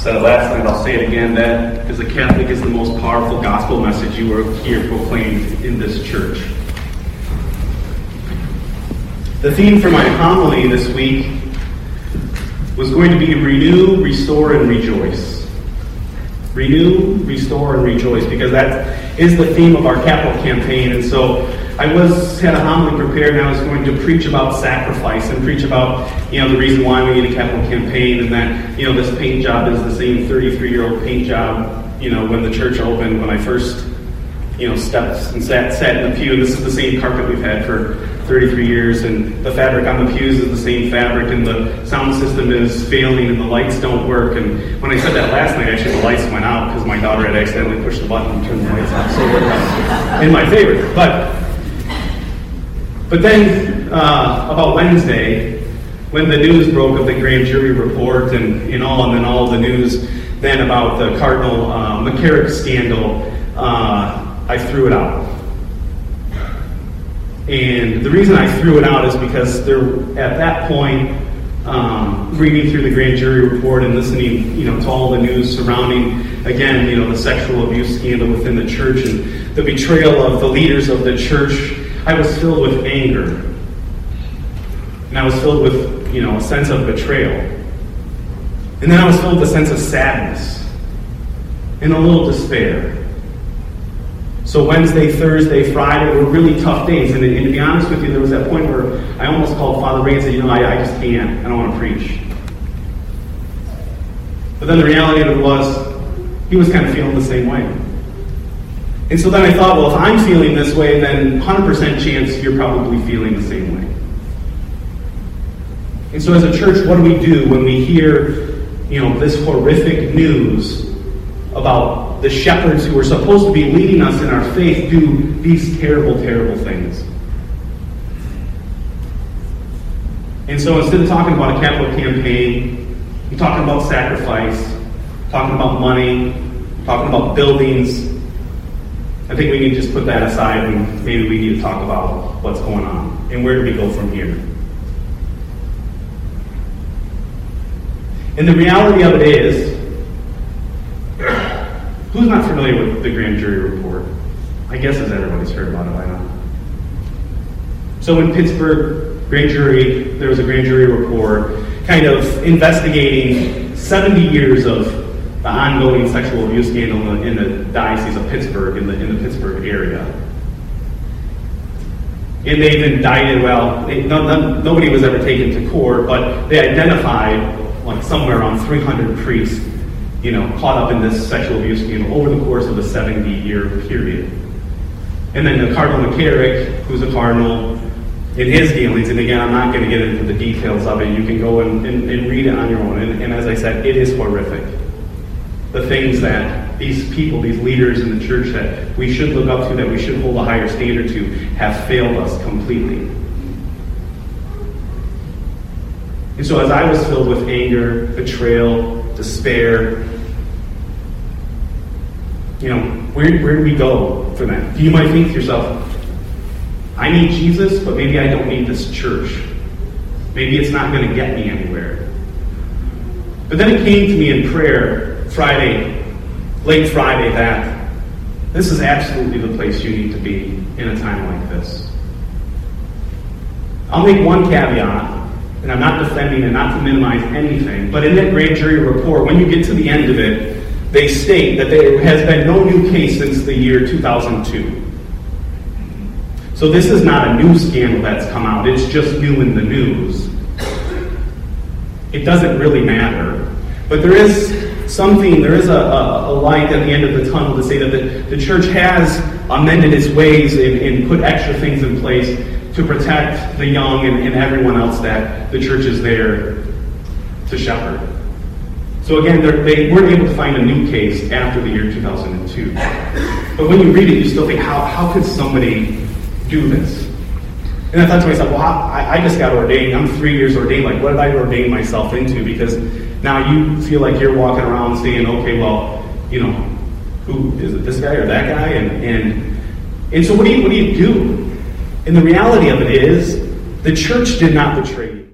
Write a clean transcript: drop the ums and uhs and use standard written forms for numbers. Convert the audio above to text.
said it last night, I'll say it again, that because the Catholic is the most powerful gospel message you will hear proclaimed in this church. The theme for my homily this week was going to be renew, restore, and rejoice. Renew, restore, and rejoice, because that is the theme of our capital campaign. And so I had a homily prepared, and I was going to preach about sacrifice and preach about, the reason why we need a capital campaign, and that, this paint job is the same 33-year-old paint job, when the church opened, when I first, stepped and sat in the pew. This is the same carpet we've had for 33 years, and the fabric on the pews is the same fabric, and the sound system is failing, and the lights don't work. And when I said that last night, actually the lights went out because my daughter had accidentally pushed the button and turned the lights off. So it worked out in my favor. But then about Wednesday, when the news broke of the grand jury report and then all the news then about the Cardinal McCarrick scandal, I threw it out. And the reason I threw it out is because at that point, reading through the grand jury report and listening, to all the news surrounding, again, the sexual abuse scandal within the church and the betrayal of the leaders of the church, I was filled with anger. And I was filled with, a sense of betrayal. And then I was filled with a sense of sadness and a little despair. So Wednesday, Thursday, Friday were really tough days. And to be honest with you, there was that point where I almost called Father Ray and said, I just can't. I don't want to preach. But then the reality of it was, he was kind of feeling the same way. And so then I thought, well, if I'm feeling this way, then 100% chance you're probably feeling the same way. And so as a church, what do when we hear, this horrific news about the shepherds who are supposed to be leading us in our faith do these terrible, terrible things? And so instead of talking about a capital campaign, we're talking about sacrifice, talking about money, talking about buildings, I think we can just put that aside and maybe we need to talk about what's going on and where do we go from here. And the reality of it is, who's not familiar with the grand jury report? I guess as everybody's heard about it by now. So in Pittsburgh, there was a grand jury report kind of investigating 70 years of the ongoing sexual abuse scandal in the Diocese of Pittsburgh, in the Pittsburgh area. And they've indicted, nobody was ever taken to court, but they identified somewhere around 300 priests, caught up in this sexual abuse scandal over the course of a 70-year period. And then the Cardinal McCarrick, who's a cardinal, in his dealings, and again, I'm not going to get into the details of it, you can go and read it on your own. And as I said, it is horrific. The things that these people, these leaders in the church that we should look up to, that we should hold a higher standard to, have failed us completely. And so as I was filled with anger, betrayal, despair, where do we go from that? You might think to yourself, I need Jesus, but maybe I don't need this church. Maybe it's not going to get me anywhere. But then it came to me in prayer late Friday, that this is absolutely the place you need to be in a time like this. I'll make one caveat, and I'm not defending and not to minimize anything, but in that grand jury report, when you get to the end of it, they state that there has been no new case since the year 2002. So this is not a new scandal that's come out, it's just new in the news. It doesn't really matter. But there is a light at the end of the tunnel to say that the church has amended its ways and put extra things in place to protect the young and everyone else that the church is there to shepherd. So again, they weren't able to find a new case after the year 2002. But when you read it, you still think, how could somebody do this? And I thought to myself, I just got ordained. I'm 3 years ordained. What did I ordain myself into? Because now you feel like you're walking around saying, okay, who is it, this guy or that guy? And so what do you do? And the reality of it is, the church did not betray you.